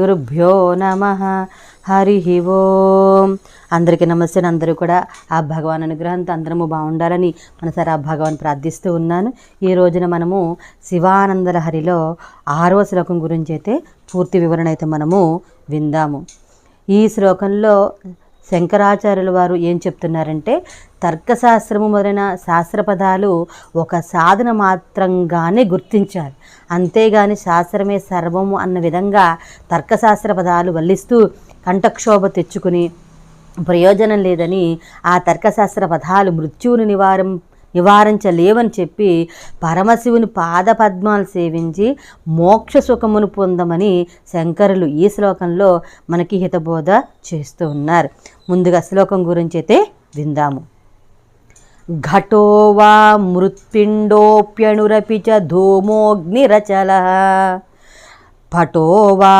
గురుభ్యో నమః. హరి ఓం. అందరికీ నమస్తే. అందరూ కూడా ఆ భగవాన్ అనుగ్రహంతో అందరము బాగుండాలని మనసారి ఆ భగవాన్ ప్రార్థిస్తూ ఉన్నాను. ఈ రోజున మనము శివానంద లహరిలో 6వ శ్లోకం గురించి అయితే పూర్తి వివరణ అయితే మనము విందాము. ఈ శ్లోకంలో శంకరాచార్యుల వారు ఏం చెప్తున్నారంటే, తర్కశాస్త్రము మొదలైన శాస్త్రపదాలు ఒక సాధన మాత్రంగానే గుర్తించాలి, అంతేగాని శాస్త్రమే సర్వము అన్న విధంగా తర్కశాస్త్ర పదాలు వల్లిస్తూ కంఠక్షోభ తెచ్చుకుని ప్రయోజనం లేదని, ఆ తర్కశాస్త్ర పదాలు మృత్యువుని నివారించలేవని చెప్పి పరమశివుని పాదపద్మాలు సేవించి మోక్ష సుఖమును పొందమని శంకరులు ఈ శ్లోకంలో మనకి హితబోధ చేస్తూ ఉన్నారు. ముందుగా శ్లోకం గురించి అయితే విందాము. ఘటో వా మృత్పిండోప్యణురపి చ ధూమోగ్నిరచల పటో వా